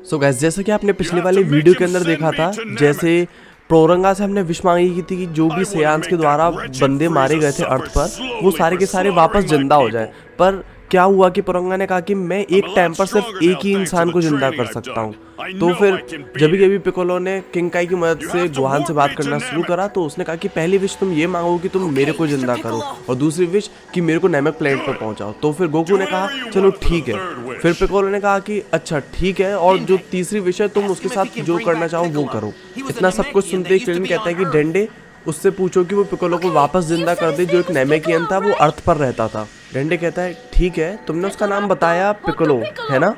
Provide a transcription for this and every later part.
So guys, जैसा कि आपने पिछले वाले वीडियो के अंदर देखा था, जैसे पोरंगा से हमने विश मांगी की थी कि जो भी सेयांस के द्वारा बंदे मारे गए थे अर्थ पर, वो सारे के सारे वापस जिंदा हो जाए। पर क्या हुआ कि पोरंगा ने कहा कि मैं एक टाइम पर सिर्फ एक ही इंसान को जिंदा कर सकता हूँ। तो फिर जब भी पिकोलो ने किंकाई की मदद से गोहान से बात करना शुरू करा, तो उसने कहा कि पहली विश तुम ये मांगो कि तुम मेरे को जिंदा करो, और दूसरी विश कि मेरे को नैमेक प्लेनेट पर पहुंचाओ। तो फिर गोकू ने कहा चलो ठीक है। फिर पिकोलो ने कहा कि अच्छा ठीक है, और जो तीसरी विश है तुम उसके साथ जो करना चाहो वो करो। इतना सब कुछ सुनते ही क्रिलिन कहता है कि डेंडे उससे पूछो कि वो पिकोलो को वापस जिंदा कर दे, जो एक नेमेकियन था, वो अर्थ पर रहता था। डेंडे कहता है ठीक है, तुमने उसका नाम बताया पिकोलो, है ना?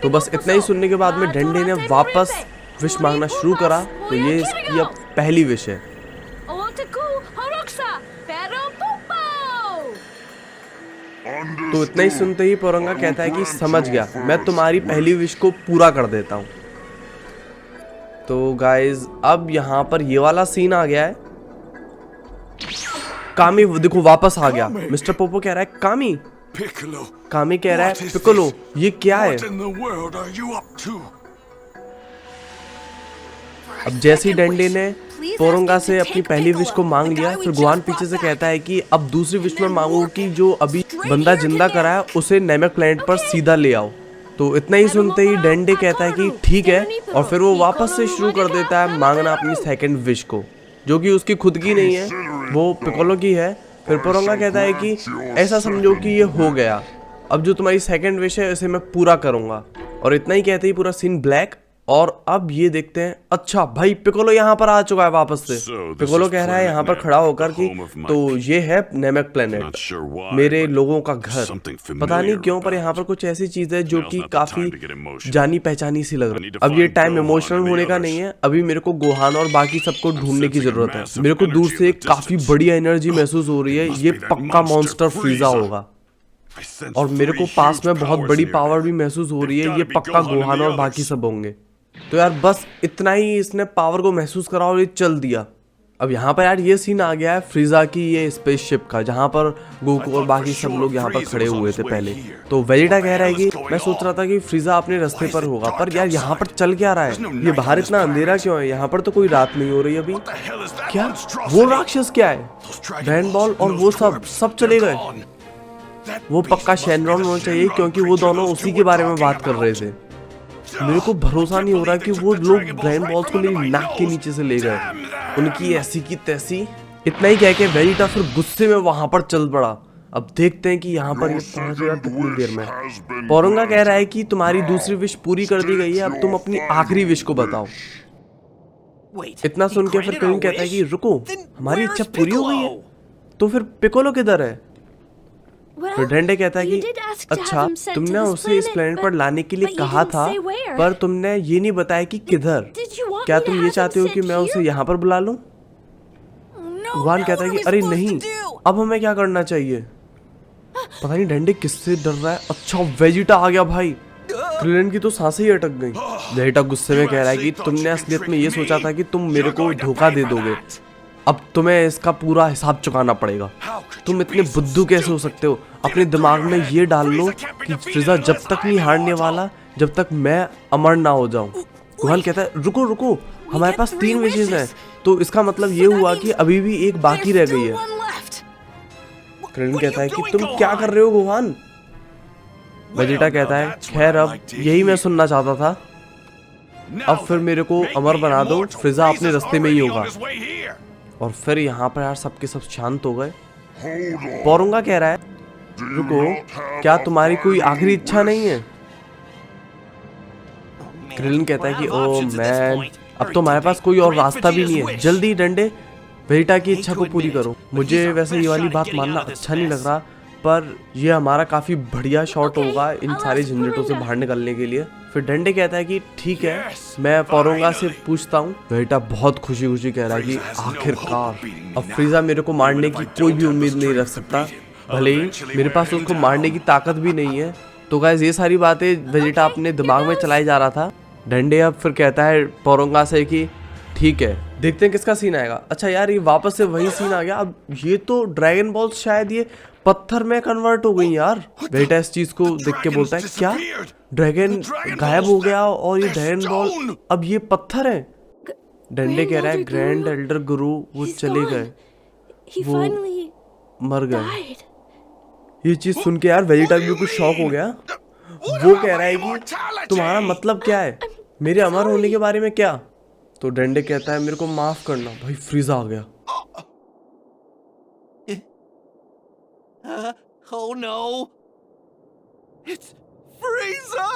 तो बस इतना ही सुनने के बाद में डेंडे ने वापस विश मांगना शुरू करा। तो ये इसकी अब पहली विश है। तो इतना ही सुनते ही पोरंगा कहता है कि समझ गया, मैं तुम्हारी पहली विश को पूरा कर देता हूँ। तो गाइज अब यहाँ पर ये वाला सीन आ गया है। कामी देखो वापस आ गया। मिस्टर पोपो कह रहा है कामी, कामी कह रहा है पिकोलो ये क्या है? अब जैसे ही डेंडे ने पोरंगा से अपनी पहली विश को मांग लिया, फिर गोहान पीछे से कहता है कि अब दूसरी विश में मांगो कि जो अभी बंदा जिंदा करा है उसे नैमेक प्लेनेट पर सीधा ले आओ। तो इतना ही सुनते ही डेंडे कहता है कि ठीक है, और फिर वो वापस से शुरू कर देता है मांगना अपनी सेकंड विश को, जो कि उसकी खुद की नहीं है, वो पिकोलो की है। फिर पोरंगा कहता है कि ऐसा समझो कि ये हो गया, अब जो तुम्हारी सेकंड विश है इसे मैं पूरा करूंगा। और इतना ही कहते ही पूरा सीन ब्लैक। और अब ये देखते हैं, अच्छा भाई पिकोलो यहाँ पर आ चुका है वापस से। पिकोलो कह रहा है यहाँ पर खड़ा होकर कि तो ये है नैमेक प्लेनेट, मेरे लोगों का घर। पता नहीं क्यों पर यहाँ पर कुछ ऐसी चीज है जो कि काफी जानी पहचानी सी लग रही है। अब ये टाइम इमोशनल होने का नहीं है, अभी मेरे को गोहान और बाकी सबको ढूंढने की जरूरत है। मेरे को दूर से एक काफी बड़ी एनर्जी महसूस हो रही है, ये पक्का मॉन्स्टर फ्रीजा होगा। और मेरे को पास में बहुत बड़ी पावर भी महसूस हो रही है, ये पक्का गोहान और बाकी सब होंगे। तो यार बस इतना ही इसने पावर को महसूस करा और ये चल दिया। अब यहाँ पर यार ये सीन आ गया है फ्रीजा की ये स्पेसशिप का, जहाँ पर गोकू और बाकी सब लोग यहाँ पर खड़े हुए थे पहले। तो वेजिटा कह रहा है कि मैं सोच रहा था कि फ्रीजा अपने रास्ते पर होगा, पर यार यहाँ पर चल क्या रहा है? ये बाहर इतना अंधेरा क्यों है? यहाँ पर तो कोई रात नहीं हो रही अभी। क्या वो राक्षस क्या है? ड्रैगन बॉल और वो सब चले गए। वो पक्का शेनरॉन होना चाहिए, क्योंकि वो दोनों उसी के बारे में बात कर रहे थे। मेरे को भरोसा नहीं हो रहा कि वो लोग ड्रैगन बॉल्स को मेरी नाक के नीचे से ले गए, उनकी ऐसी की तैसी। इतना ही कह के वेजिटा फिर गुस्से में वहां पर चल पड़ा। अब देखते हैं कि यहाँ पर ये पहुंचेगा कितनी देर में। पोरंगा कह रहा है कि तुम्हारी दूसरी विश पूरी कर दी गई है, अब तुम अपनी आखिरी विश को बताओ। इतना सुन के फिर क्रिलिन कहता है कि रुको, हमारी इच्छा पूरी हो गई है, तो फिर पिकोलो किधर है? फिर डेंडे कहता है कि अच्छा तुमने उसे इस प्लेनेट पर लाने के लिए कहा था, पर तुमने ये नहीं बताया कि किधर। क्या तुम ये चाहते हो कि मैं उसे यहाँ पर बुला लूं? गोहान कहता है कि अरे नहीं, अब हमें क्या करना चाहिए? पता नहीं डेंडे किससे डर रहा है। अच्छा वेजिटा आ गया भाई। क्रिलिन की तो सांसें ही अटक गई। वेजिटा गुस्से में कह रहा है कि तुमने असलियत में ये सोचा था कि तुम मेरे को धोखा दे दोगे, अब तुम्हें इसका पूरा हिसाब चुकाना पड़ेगा। तुम इतने बुद्धू कैसे हो सकते हो? अपने दिमाग में ये डाल लो कि फ्रीजा जब तक नहीं हारने वाला, जब तक मैं अमर ना हो जाऊं। गोहान कहता है रुको रुको, हमारे पास 3 विशेष हैं, तो इसका मतलब ये हुआ कि अभी भी एक बाकी रह गई है। क्रिलिन कहता है कि तुम क्या कर रहे हो गोहान? वेजिटा कहता है खैर अब यही मैं सुनना चाहता था, अब फिर मेरे को अमर बना दो, फ्रीजा अपने रास्ते में ही होगा। और फिर यहाँ पर यार सबके सब शांत हो गए। पोरंगा कह रहा है रुको, क्या तुम्हारी कोई आखिरी इच्छा नहीं है? क्रिलिन कहता है कि ओ मैन, अब तो हमारे पास कोई और रास्ता भी नहीं है, जल्दी डंडे वेजिटा की इच्छा को पूरी करो। मुझे वैसे ये वाली बात मानना अच्छा नहीं लग रहा, पर ये हमारा काफी बढ़िया शॉट होगा इन सारे झंझटों से बाहर निकलने के लिए। फिर डंडे कहता है कि ठीक है, मैं पोरंगा से पूछता हूँ। वेजिटा बहुत खुशी खुशी कह रहा है कि आखिरकार अब फ्रीजा मेरे को मारने की कोई भी उम्मीद नहीं रख सकता, भले ही मेरे पास उसको मारने की ताकत भी नहीं है। तो गाइस ये सारी बातें वेजिटा अपने दिमाग में चलाई जा रहा था। डंडे अब फिर कहता है पोरंगा से कि ठीक है, देखते हैं किसका सीन आएगा। अच्छा यार ये वापस से वही सीन आ गया। अब ये तो ड्रैगन बॉल्स शायद ये पत्थर में कन्वर्ट हो गई यार। वेटा इस चीज को देख के बोलता है क्या, ड्रैगन गायब हो गया और ये ड्रैगन बॉल अब ये पत्थर है। डंडे कह रहा है ग्रैंड एल्डर गुरु वो चले गए, वो मर गए। ये चीज सुन के यार वेजिटा भी कुछ शॉक हो गया। वो कह रहा है कि तुम्हारा मतलब क्या है, मेरे अमर होने के बारे में क्या? तो डंडे कहता है मेरे को माफ करना। भाई फ्रीजा आ गया। Oh no! It's Frieza!